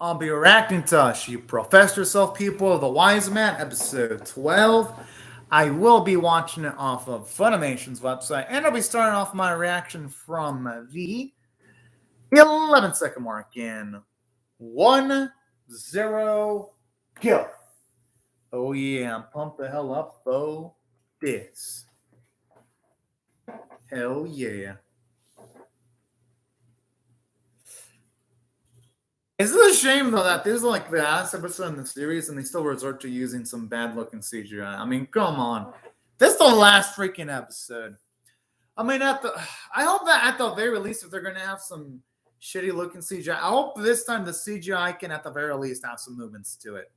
I'll be reacting to She Professed Herself, Pupil of the Wise Man, episode 12. I will be watching it off of Funimation's website, and I'll be starting off my reaction from the 11-second mark in 1-0, go. Oh yeah, I'm pumped the hell up for this. Hell yeah. It's a shame though that this is like the last episode in the series and they still resort to using some bad looking CGI. I mean, come on. This is the last freaking episode. I mean, I hope that at the very least, if they're gonna have some shitty looking CGI, I hope this time the CGI can at the very least have some movements to it.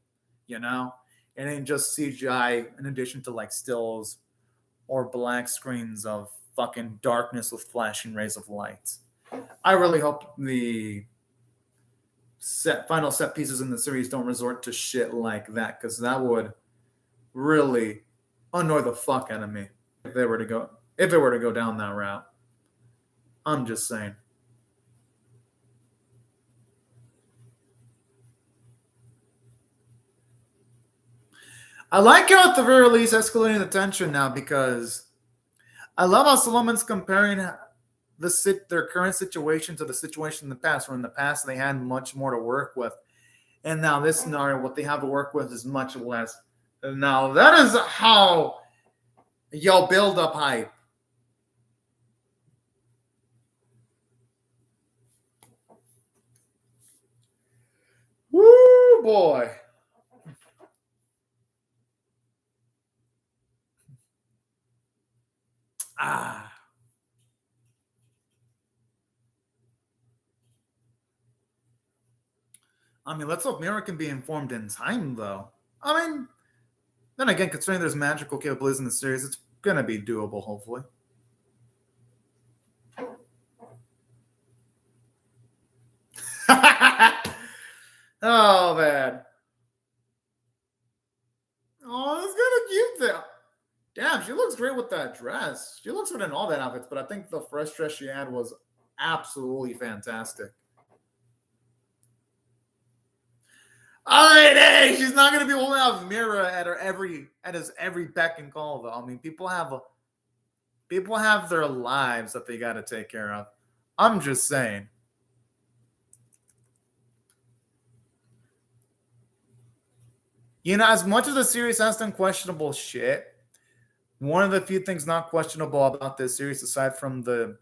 You know? It ain't just CGI in addition to like stills or black screens of fucking darkness with flashing rays of light. I really hope the final set pieces in the series don't resort to shit like that, because that would really annoy the fuck out of me if it were to go down that route. I'm just saying. I like how at the very least escalating the tension now, because I love how Solomon's comparing their current situation to the situation in the past, where in the past they had much more to work with, and now this scenario, what they have to work with is much less. Now that is how y'all build up hype. Woo boy. Ah. I mean, let's hope Mira can be informed in time, though. I mean, then again, considering there's magical capabilities in the series, it's gonna be doable, hopefully. Oh, man. Oh, that's kind of cute, though. Damn, she looks great with that dress. She looks good in all that outfits, but I think the fresh dress she had was absolutely fantastic. I mean, hey, she's not gonna be holding out a mirror at his every beck and call, though. I mean, people have their lives that they got to take care of. I'm just saying. You know, as much as the series has done questionable shit, one of the few things not questionable about this series, aside from the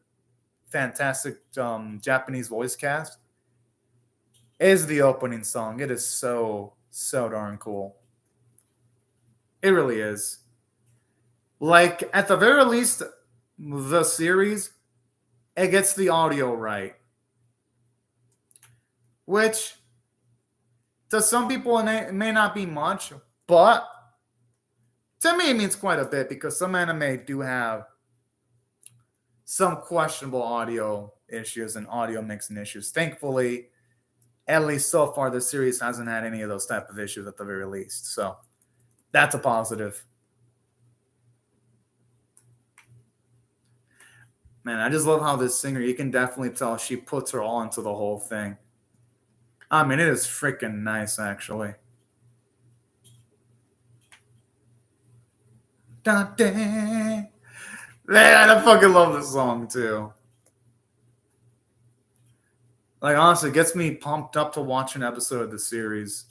fantastic Japanese voice cast, is the opening song. It is so darn cool. It really is. Like, at the very least, the series, it gets the audio right. Which, to some people, it may not be much, but to me, it means quite a bit, because some anime do have some questionable audio issues and audio mixing issues. Thankfully, at least so far, the series hasn't had any of those type of issues at the very least. So that's a positive. Man, I just love how this singer, you can definitely tell she puts her all into the whole thing. I mean, it is freaking nice, actually. Man, I fucking love this song, too. Like, honestly, it gets me pumped up to watch an episode of the series.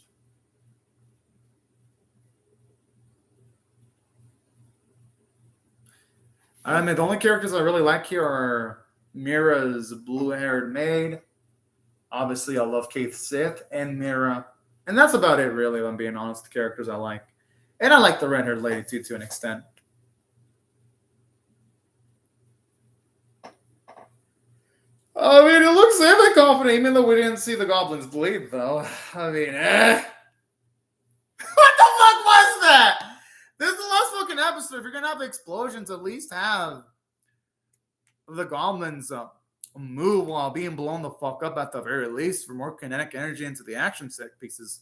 I mean, the only characters I really like here are Mira's blue-haired maid. Obviously, I love Keith Sith and Mira. And that's about it, really, if I'm being honest, the characters I like. And I like the red-haired lady, too, to an extent. I mean, it looks semi-confident, even though we didn't see the goblins bleed, though. I mean, What the fuck was that? This is the last fucking episode. If you're gonna have explosions, at least have the goblins move while being blown the fuck up at the very least, for more kinetic energy into the action set pieces.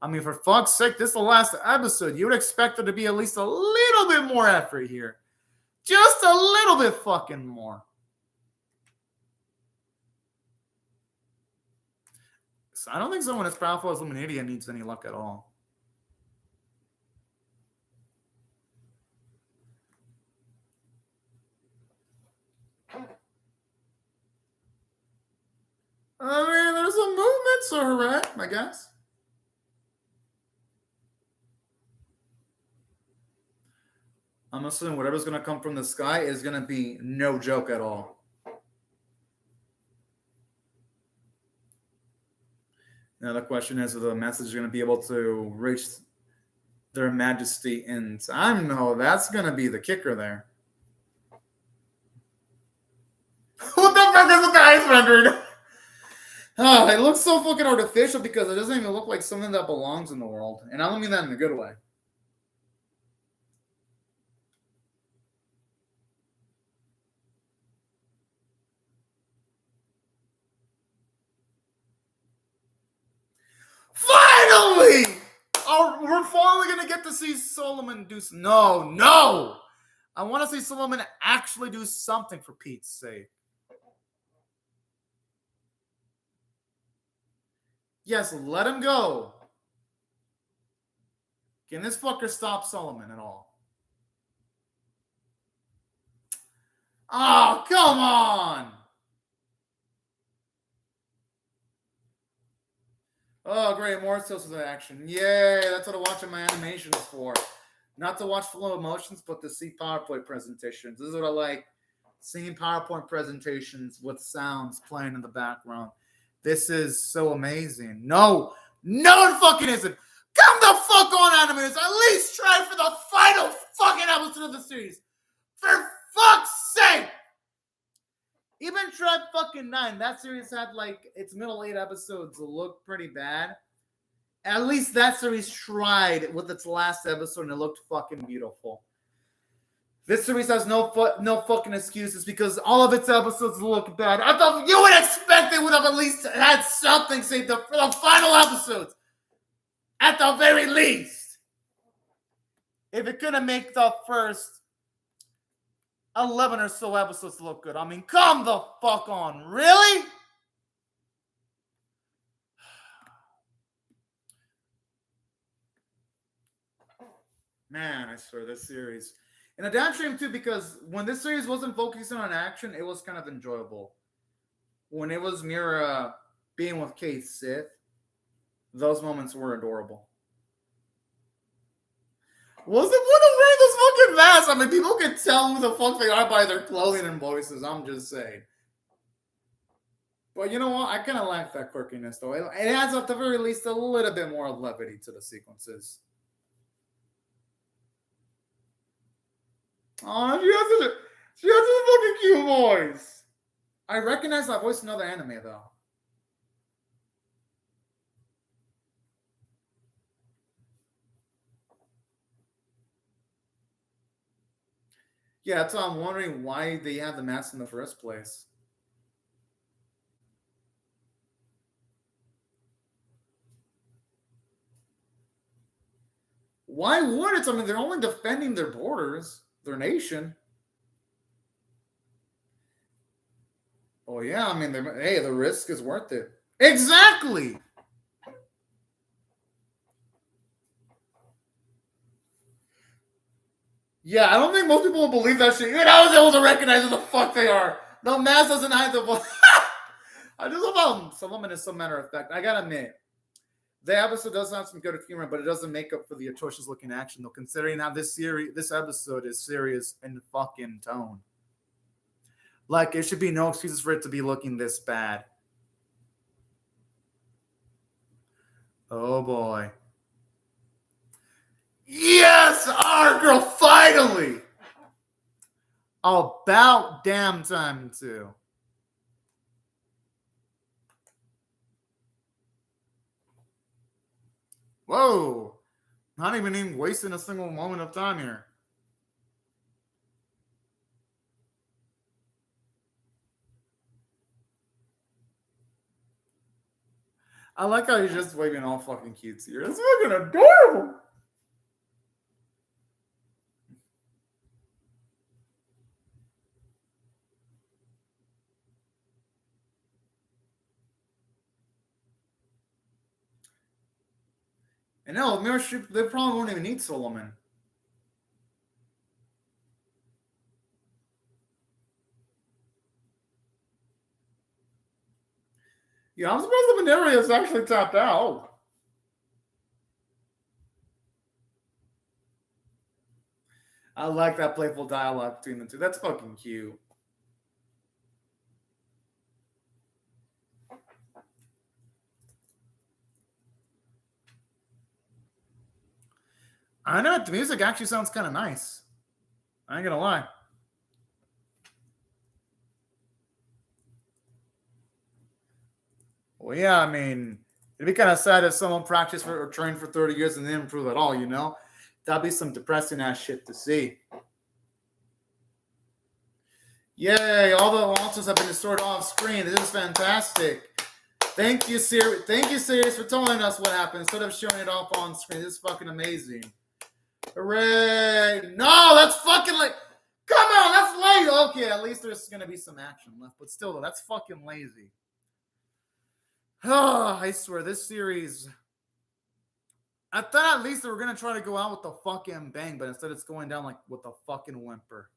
I mean, for fuck's sake, this is the last episode. You would expect there to be at least a little bit more effort here. Just a little bit fucking more. I don't think someone as powerful as Luminidia needs any luck at all. I mean, there's some movement, so hooray, I guess. I'm assuming whatever's going to come from the sky is going to be no joke at all. Now the question is whether the message is going to be able to reach their majesty in time. No, that's going to be the kicker there. What the fuck is with the ice rendered? Oh, it looks so fucking artificial because it doesn't even look like something that belongs in the world. And I don't mean that in a good way. Finally! Oh, we're finally going to get to see Solomon do... No! I want to see Solomon actually do something for Pete's sake. Yes, let him go. Can this fucker stop Solomon at all? Oh, come on! Oh, great. More sources of action. Yay. That's what I'm watching my animations for. Not to watch flow emotions, but to see PowerPoint presentations. This is what I like. Seeing PowerPoint presentations with sounds playing in the background. This is so amazing. No, it fucking isn't. Come the fuck on, animators. At least try for the final fucking episode of the series. For fuck's sake! Even Tribe fucking 9, that series had like its middle 8 episodes look pretty bad. At least that series tried with its last episode and it looked fucking beautiful. This series has no fucking excuses because all of its episodes look bad. I thought you would expect they would have at least had something saved up for the final episodes. At the very least. If it couldn't make the first 11 or so episodes look good. I mean, come the fuck on. Really? Man, I swear, this series. And a damn shame, too, because when this series wasn't focusing on action, it was kind of enjoyable. When it was Mira being with Kate Sith, those moments were adorable. What's the point of wearing those fucking masks? I mean, people can tell who the fuck they are by their clothing and voices. I'm just saying. But you know what? I kind of like that quirkiness, though. It adds, at the very least, a little bit more levity to the sequences. Oh, she has a fucking cute voice. I recognize that voice in another anime, though. Yeah, that's why I'm wondering why they have the mask in the first place. Why would it? I mean, they're only defending their borders, their nation. Oh, yeah, I mean, hey, the risk is worth it. Exactly! Yeah, I don't think most people will believe that shit. Even I was able to recognize who the fuck they are. The mask doesn't hide the voice. I just love how Solomon is so matter of fact. I gotta admit, the episode does have some good humor, but it doesn't make up for the atrocious looking action, though, considering how this episode is serious in fucking tone. Like, it should be no excuses for it to be looking this bad. Oh boy. Yes, our girl, finally. About damn time too. Whoa. Not even wasting a single moment of time here. I like how he's just waving all fucking cute here. It's fucking adorable. And no, Mirror Street, they probably won't even need Solomon. Yeah, I'm surprised the Mineria is actually tapped out. I like that playful dialogue between the two. That's fucking cute. I know the music actually sounds kind of nice. I ain't gonna lie. Well, yeah, I mean, it'd be kind of sad if someone practiced or trained for 30 years and didn't improve at all, you know? That'd be some depressing ass shit to see. Yay, all the monsters have been destroyed off screen. This is fantastic. Thank you, Sirius. Thank you, Sirius, for telling us what happened instead of showing it off on screen. This is fucking amazing. Hooray! No, that's fucking like. Come on, that's lazy. Okay, at least there's gonna be some action left, but still, though, that's fucking lazy. Oh, I swear, this series. I thought at least they were gonna try to go out with the fucking bang, but instead it's going down like with a fucking whimper.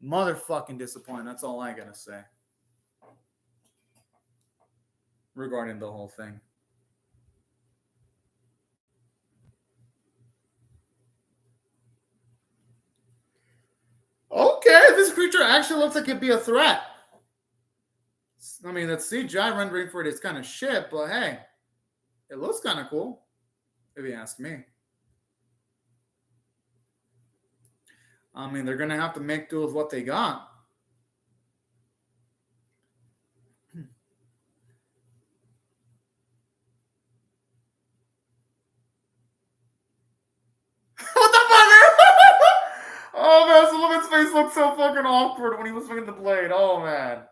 Motherfucking disappointing. That's all I gotta say regarding the whole thing. Okay, this creature actually looks like it'd be a threat. I mean, that CGI rendering for it is kind of shit, but hey, it looks kind of cool, if you ask me. I mean, they're going to have to make do with what they got. What the fuck? Oh, man, Solomon's face looked so fucking awkward when he was swinging the blade. Oh, man.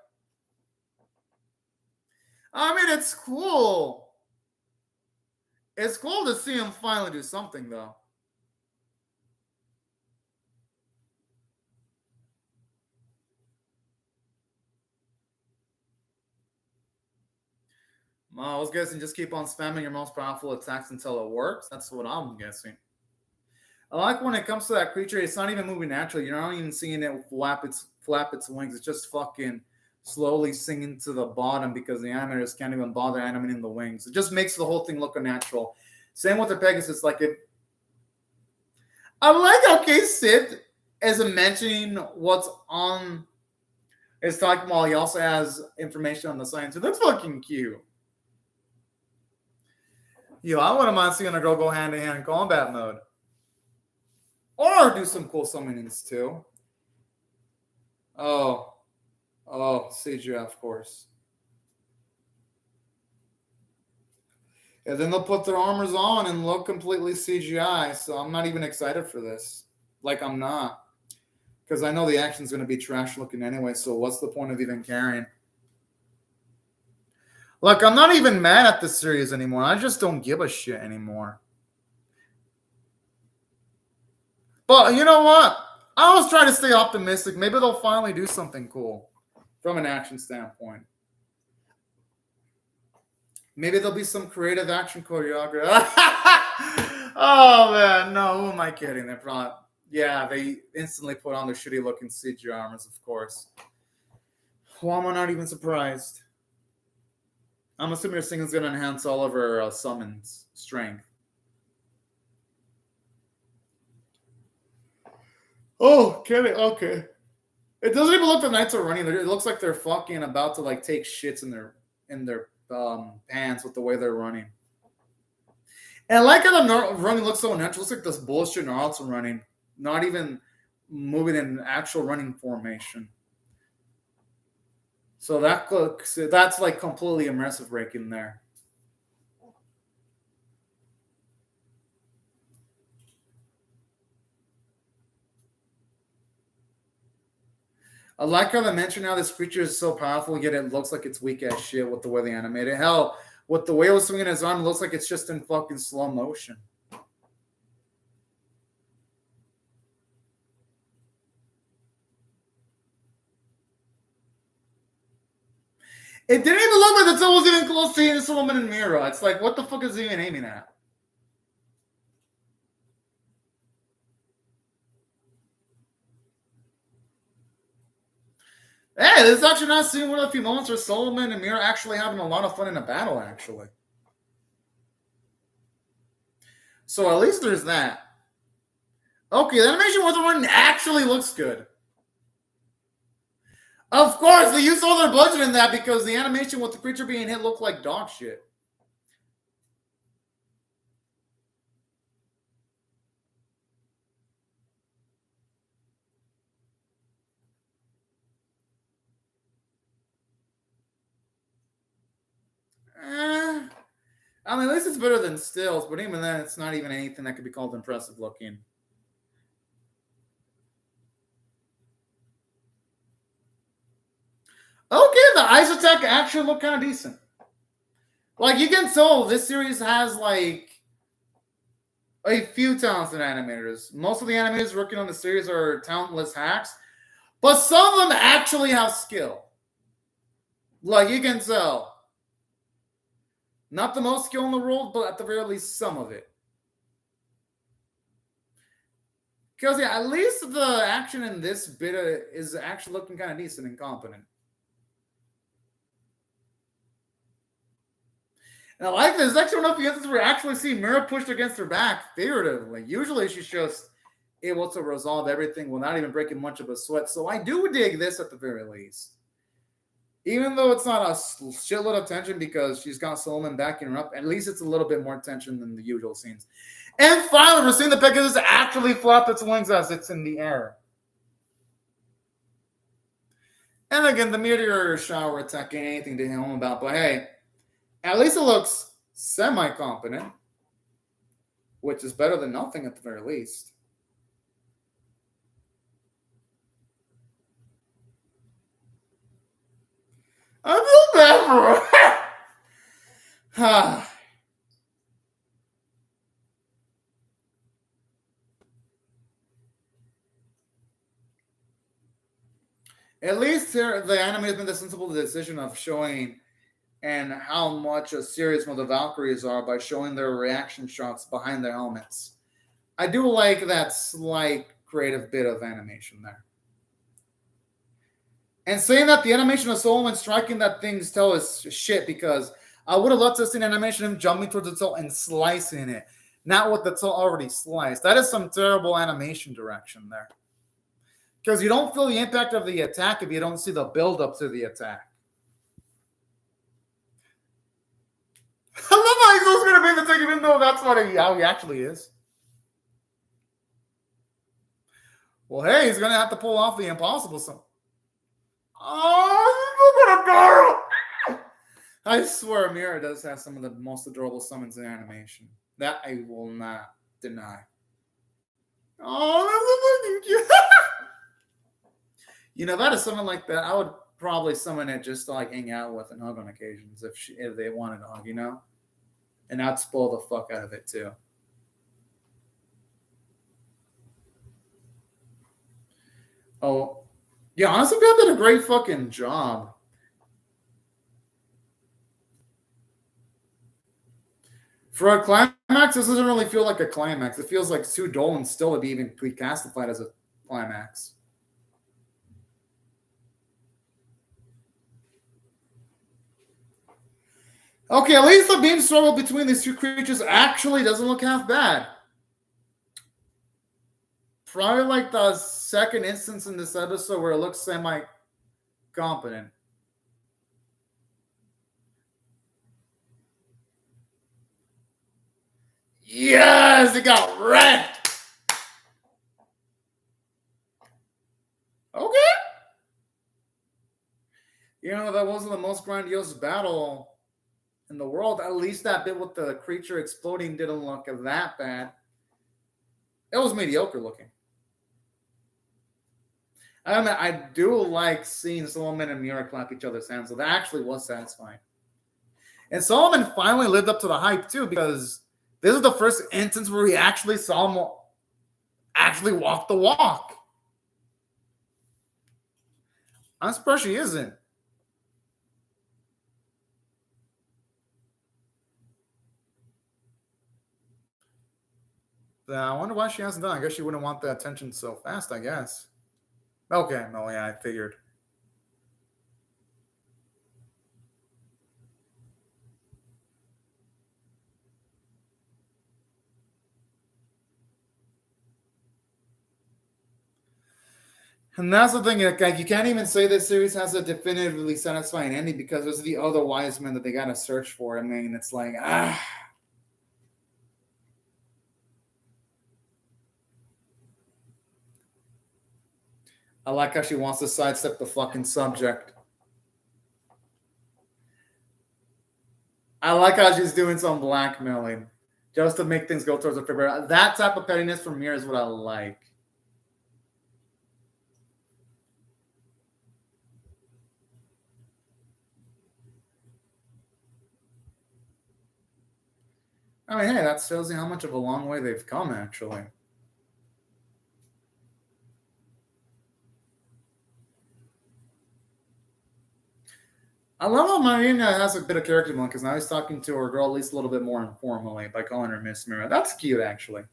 I mean, it's cool. It's cool to see him finally do something, though. I was guessing just keep on spamming your most powerful attacks until it works. That's what I'm guessing. I like when it comes to that creature, it's not even moving naturally. You're not even seeing it flap its wings. It's just fucking slowly sinking to the bottom because the animators can't even bother animating the wings. It just makes the whole thing look unnatural. Same with the Pegasus. Like it. I like how K-Sid isn't mentioning what's on his talking while he also has information on the science. So that's fucking cute. Yo, I wouldn't mind seeing a girl go hand to hand in combat mode. Or do some cool summonings too. Oh, CGI, of course. And then they'll put their armors on and look completely CGI. So I'm not even excited for this. Like, I'm not. Because I know the action's going to be trash looking anyway. So what's the point of even caring? Look, I'm not even mad at the series anymore. I just don't give a shit anymore. But you know what? I always try to stay optimistic. Maybe they'll finally do something cool from an action standpoint. Maybe there'll be some creative action choreography. Oh man, no, who am I kidding? They're probably they instantly put on their shitty looking CG armors, of course. Why am I not even surprised? I'm assuming your singing's gonna enhance all of her summons strength. Oh, okay. It doesn't even look like the knights are running. It looks like they're fucking about to like take shits in their pants with the way they're running. And I like how the running looks so natural. It looks like this bullshit Naruto running, not even moving in actual running formation. So that's like completely immersive breaking there. I like how they mentioned how this creature is so powerful, yet it looks like it's weak as shit with the way they animate it. Hell, with the way it was swinging his arm, it looks like it's just in fucking slow motion. It didn't even look like the Tetsuo was even close to hitting Solomon and Mira. It's like, what the fuck is he even aiming at? Hey, this is actually not seeing one of the few moments where Solomon and Mira actually having a lot of fun in a battle, actually. So at least there's that. Okay, the animation with the one actually looks good. Of course, they used all their budget in that because the animation with the creature being hit looked like dog shit. I mean, at least it's better than stills, but even then, it's not even anything that could be called impressive looking. Okay, the ice attack actually looked kind of decent. Like, you can tell this series has, like, a few talented animators. Most of the animators working on the series are talentless hacks, but some of them actually have skill. Like, you can tell. Not the most skill in the world, but at the very least, some of it. Because, yeah, at least the action in this bit is actually looking kind of decent and competent. And I like this. There's actually one of the instances where we actually see Mira pushed against her back figuratively. Usually she's just able to resolve everything without even breaking much of a sweat. So I do dig this at the very least. Even though it's not a shitload of tension because she's got Solomon backing her up, at least it's a little bit more tension than the usual scenes. And finally, we're seeing the Pegasus actually flap its wings as it's in the air. And again, the meteor shower attack ain't anything to him about, but hey, at least it looks semi-competent, which is better than nothing at the very least. I feel bad for her. At least here, the anime has made the sensible decision of showing and how much serious one of the Valkyries are by showing their reaction shots behind their helmets. I do like that slight creative bit of animation there. And saying that the animation of Solomon striking that thing's toe is shit because I would have loved to see an animation of him jumping towards the toe and slicing it, not with the toe already sliced. That is some terrible animation direction there. Because you don't feel the impact of the attack if you don't see the build-up to the attack. I love how he's also going to be the thing even though that's how he actually is. Well, hey, he's going to have to pull off the impossible summon. Oh, I swear Mira does have some of the most adorable summons in animation. That I will not deny. Oh, that's so cute. You know, if I had a summon like that, I would probably summon it just to like hang out with and hug on occasions if they wanted to hug, you know? And I'd spoil the fuck out of it too. Oh, yeah, honestly, God did a great fucking job. For a climax, this doesn't really feel like a climax. It feels like too dull and still to be even classified as a climax. Okay, at least the beam struggle between these two creatures actually doesn't look half bad. Probably like the second instance in this episode where it looks semi-competent. Yes, it got wrecked. Okay. You know, that wasn't the most grandiose battle in the world. At least that bit with the creature exploding didn't look that bad. It was mediocre looking. I mean, I do like seeing Solomon and Mira clap each other's hands, so that actually was satisfying. And Solomon finally lived up to the hype too, because this is the first instance where we actually saw him actually walk the walk. I'm surprised she isn't. I wonder why she hasn't done it. I guess she wouldn't want the attention so fast, I guess. Okay, no, yeah, I figured. And that's the thing, like, you can't even say this series has a definitively satisfying ending because there's the other wise men that they gotta search for. I mean, it's like, I like how she wants to sidestep the fucking subject. I like how she's doing some blackmailing just to make things go towards her favor. That type of pettiness from here is what I like. I mean, hey, that shows you how much of a long way they've come, actually. I love how Marina has a bit of character development because now he's talking to her girl at least a little bit more informally by calling her Miss Mira. That's cute, actually.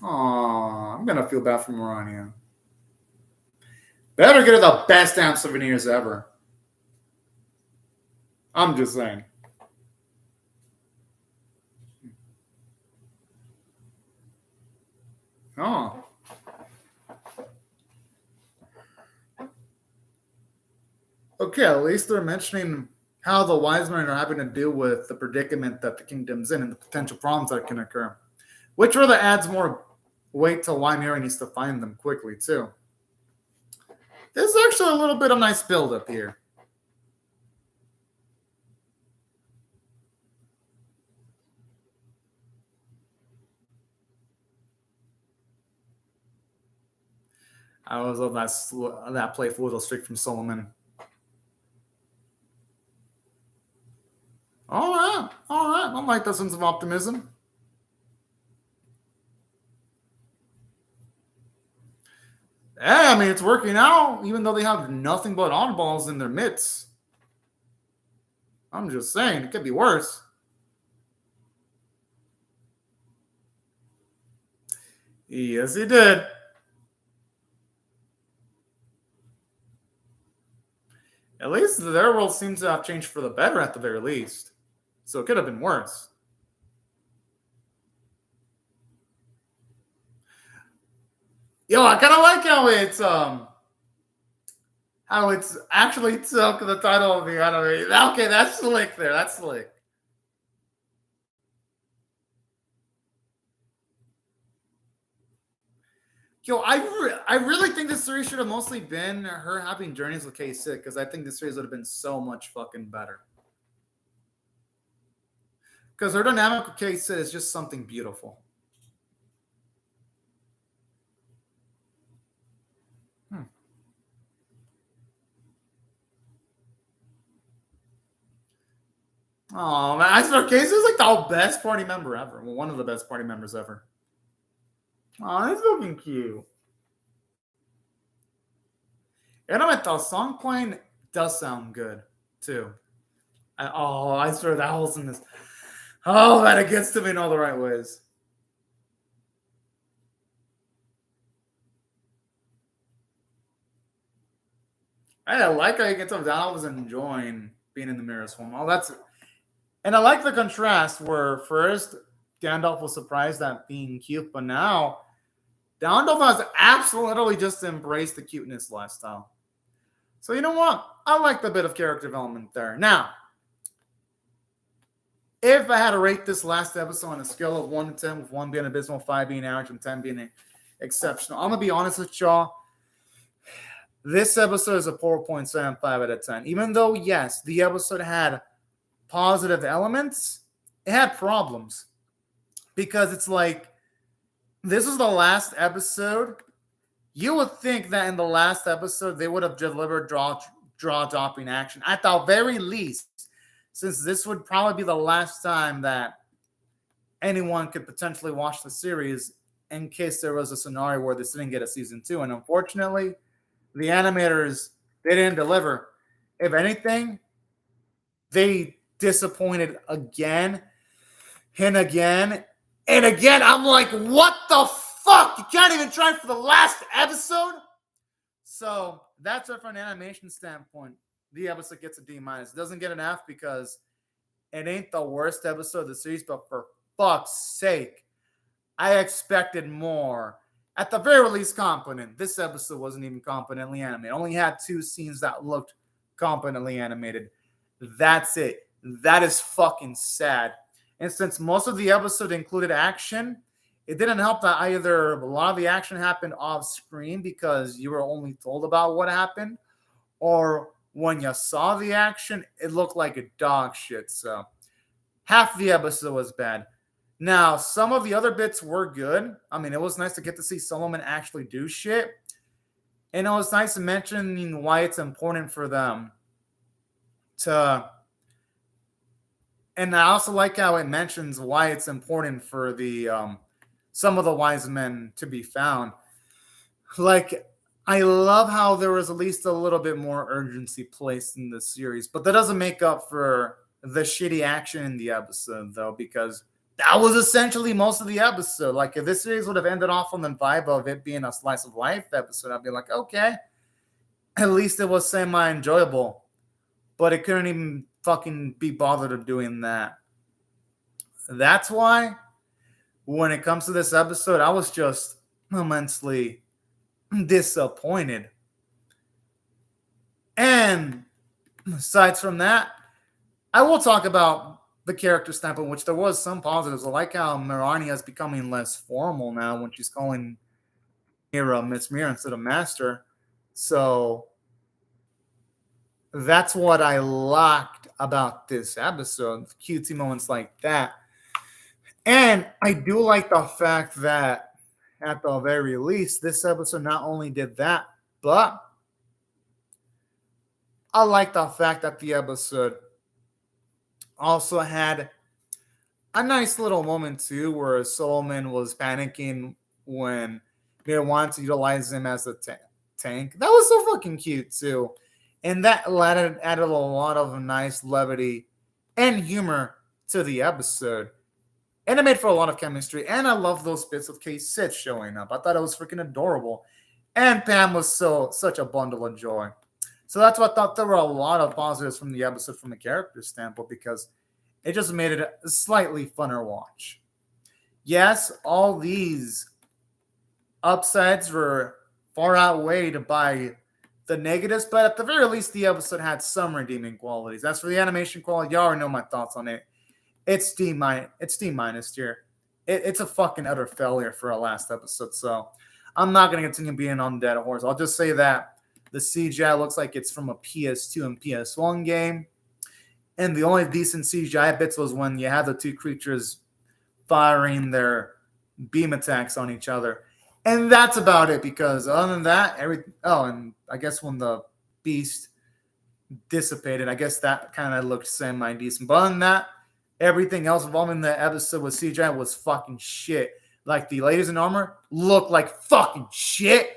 Aw, I'm gonna feel bad for Marania. Better get her the best damn souvenirs ever. I'm just saying. Oh. Okay, at least they're mentioning how the wise men are having to deal with the predicament that the kingdom's in and the potential problems that can occur. Which really adds more weight to why Mary needs to find them quickly, too. There's actually a little bit of nice build-up here. I always love that playful little streak from Solomon. All right. I like that sense of optimism. Yeah, I mean, it's working out, even though they have nothing but oddballs in their midst. I'm just saying, it could be worse. Yes, he did. At least their world seems to have changed for the better at the very least. So it could have been worse. Yo, I kind of like how it's actually took the title of the anime. Okay, that's slick there. That's slick. Yo, I really think this series should have mostly been her having journeys with K6 because I think this series would have been so much fucking better. Because her dynamic with K6 is just something beautiful. Oh man, I swear K6 is like the best party member ever. Well, one of the best party members ever. Oh, that's looking cute. And I mean, the song playing does sound good too. I swear that holes in this. Oh, man, it gets to me in all the right ways. I like how you can tell Donald was enjoying being in the mirror's home. Oh, that's, and I like the contrast where first Gandalf was surprised at being cute, but now Gandalf has absolutely just embraced the cuteness lifestyle. So you know what? I like the bit of character development there. Now, if I had to rate this last episode on a scale of 1 to 10, with 1 being abysmal, 5 being average, and 10 being exceptional, I'm going to be honest with y'all. This episode is a 4.75 out of 10. Even though, yes, the episode had positive elements, it had problems. Because it's like, this is the last episode. You would think that in the last episode, they would have delivered draw-dropping action. At the very least, since this would probably be the last time that anyone could potentially watch the series in case there was a scenario where this didn't get a season 2. And unfortunately, the animators, they didn't deliver. If anything, they disappointed again. And again, I'm like, what the fuck? You can't even try for the last episode? So that's it from an animation standpoint. The episode gets a D minus. It doesn't get an F because it ain't the worst episode of the series, but for fuck's sake, I expected more. At the very least, competent. This episode wasn't even competently animated. It only had 2 scenes that looked competently animated. That's it. That is fucking sad. And since most of the episode included action, it didn't help that either a lot of the action happened off screen because you were only told about what happened, or when you saw the action, it looked like a dog shit. So half the episode was bad. Now, some of the other bits were good. I mean, it was nice to get to see Solomon actually do shit. And it was nice to mention why it's important for them to... And I also like how it mentions why it's important for the some of the wise men to be found. Like, I love how there was at least a little bit more urgency placed in the series. But that doesn't make up for the shitty action in the episode, though, because... that was essentially most of the episode. Like, if this series would have ended off on the vibe of it being a slice of life episode, I'd be like, okay, at least it was semi-enjoyable. But it couldn't even fucking be bothered of doing that. That's why, when it comes to this episode, I was just immensely disappointed. And aside from that, I will talk about the character standpoint, which there was some positives. I like how Mirani is becoming less formal now when she's calling Mira Miss Mira instead of Master. So that's what I liked about this episode. Cutesy moments like that. And I do like the fact that at the very least, this episode not only did that, but I like the fact that the episode also had a nice little moment too, where Solomon was panicking when they wanted to utilize him as a tank. That was so fucking cute too, and that added a lot of nice levity and humor to the episode, and it made for a lot of chemistry. And I love those bits of K-Sit showing up. I thought it was freaking adorable, and Pam was such a bundle of joy. So that's why I thought there were a lot of positives from the episode from the character standpoint, because it just made it a slightly funner watch. Yes, all these upsides were far outweighed by the negatives, but at the very least, the episode had some redeeming qualities. As for the animation quality, y'all already know my thoughts on it. It's D minus here. It's a fucking utter failure for a last episode, so I'm not going to continue being on dead horse. I'll just say that the CGI looks like it's from a PS2 and PS1 game. And the only decent CGI bits was when you had the 2 creatures firing their beam attacks on each other. And that's about it, because other than that, and I guess when the beast dissipated, I guess that kind of looked semi-decent. But other than that, everything else involving the episode with CGI was fucking shit. Like, the ladies in armor looked like fucking shit.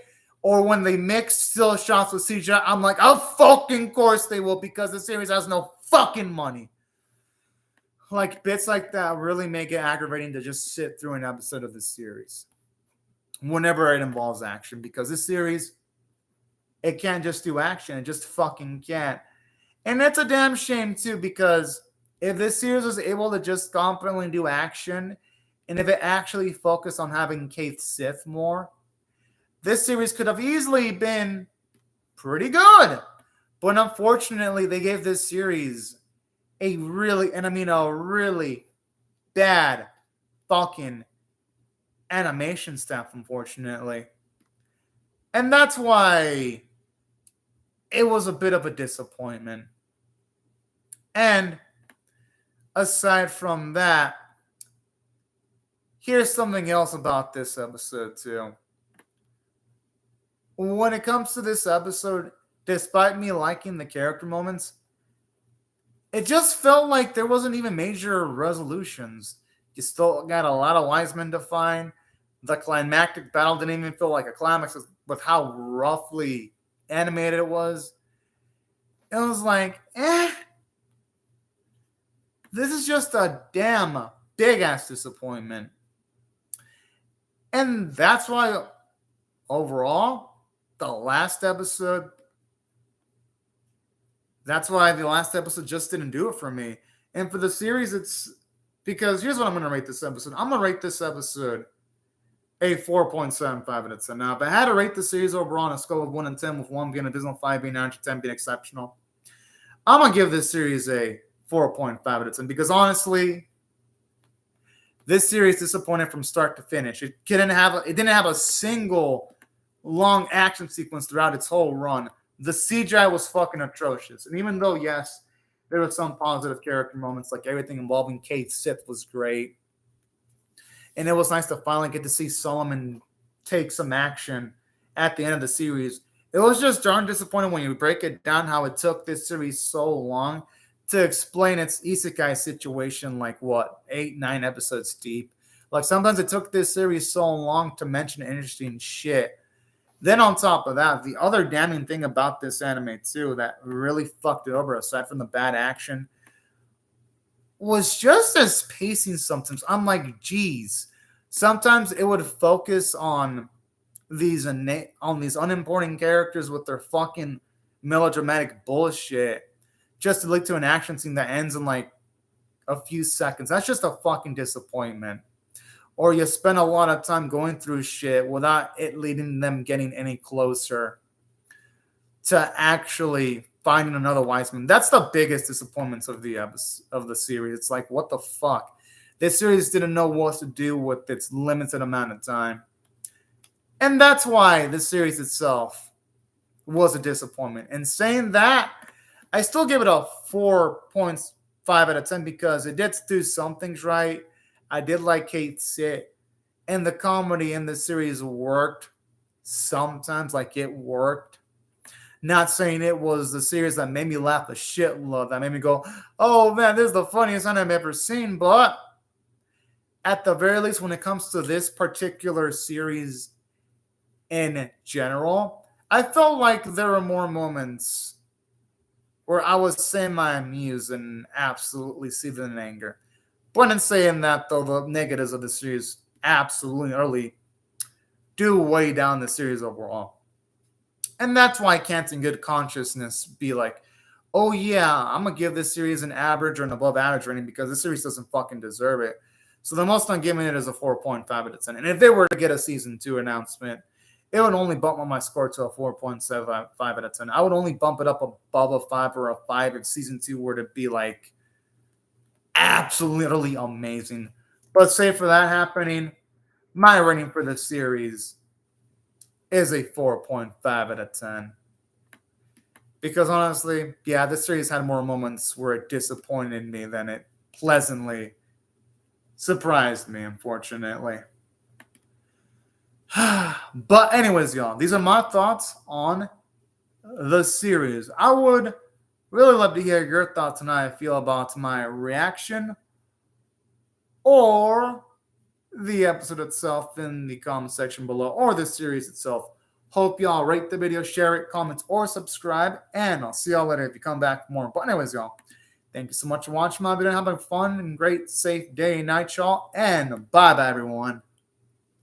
Or when they mix still shots with CGI, I'm like, oh, fucking course they will, because the series has no fucking money. Like, bits like that really make it aggravating to just sit through an episode of this series whenever it involves action, because this series, it can't just do action. It just fucking can't. And that's a damn shame, too, because if this series was able to just competently do action, and if it actually focused on having Kate Sith more, this series could have easily been pretty good. But unfortunately, they gave this series a really bad fucking animation staff, unfortunately. And that's why it was a bit of a disappointment. And aside from that, here's something else about this episode, too. When it comes to this episode, despite me liking the character moments, it just felt like there wasn't even major resolutions. You still got a lot of wise men to find. The climactic battle didn't even feel like a climax with how roughly animated it was. It was like, this is just a damn big ass disappointment. And that's why overall, the last episode just didn't do it for me. And for the series, it's because here's what I'm going to rate this episode. I'm going to rate this episode a 4.75 out of 10. Now, if I had to rate the series overall on a scale of 1 and 10, with 1 being abysmal, 5 being average, 10 being exceptional, I'm going to give this series a 4.5 out of 10 because honestly, this series disappointed from start to finish. It didn't have a single long action sequence throughout its whole run. The CGI was fucking atrocious. And even though, yes, there were some positive character moments, like everything involving Kate Sith was great. And it was nice to finally get to see Solomon take some action at the end of the series. It was just darn disappointing when you break it down how it took this series so long to explain its isekai situation, like 8, 9 episodes deep. Like sometimes it took this series so long to mention interesting shit. Then on top of that, the other damning thing about this anime too that really fucked it over, aside from the bad action, was just as pacing sometimes. I'm like, geez. Sometimes it would focus on these unimportant characters with their fucking melodramatic bullshit just to lead to an action scene that ends in like a few seconds. That's just a fucking disappointment. Or you spend a lot of time going through shit without it leading them getting any closer to actually finding another Wiseman. That's the biggest disappointments of the series. It's like, what the fuck? This series didn't know what to do with its limited amount of time. And that's why the series itself was a disappointment. And saying that, I still give it a 4.5 out of 10 because it did do some things right. I did like Kate Sith, and the comedy in the series worked sometimes, like it worked. Not saying it was the series that made me laugh a shitload, that made me go, oh man, this is the funniest anime I've ever seen. But at the very least, when it comes to this particular series in general, I felt like there were more moments where I was semi-amused and absolutely seething in anger. But in saying that, though, the negatives of the series absolutely early do weigh down the series overall. And that's why I can't in good consciousness be like, oh yeah, I'm going to give this series an average or an above average rating because this series doesn't fucking deserve it. So the most I'm giving it is a 4.5 out of 10. And if they were to get a season 2 announcement, it would only bump my score to a 4.75 out of 10. I would only bump it up above a 5 or a 5 if season 2 were to be like absolutely amazing. But say for that happening, my rating for the series is a 4.5 out of 10. Because honestly, yeah, this series had more moments where it disappointed me than it pleasantly surprised me, unfortunately. But anyways, y'all, these are my thoughts on the series. I would really love to hear your thoughts on how I feel about my reaction or the episode itself in the comment section below, or the series itself. Hope y'all rate the video, share it, comment, or subscribe, and I'll see y'all later if you come back for more. But anyways, y'all, thank you so much for watching my video. Have a fun and great, safe day and night, y'all, and bye-bye, everyone.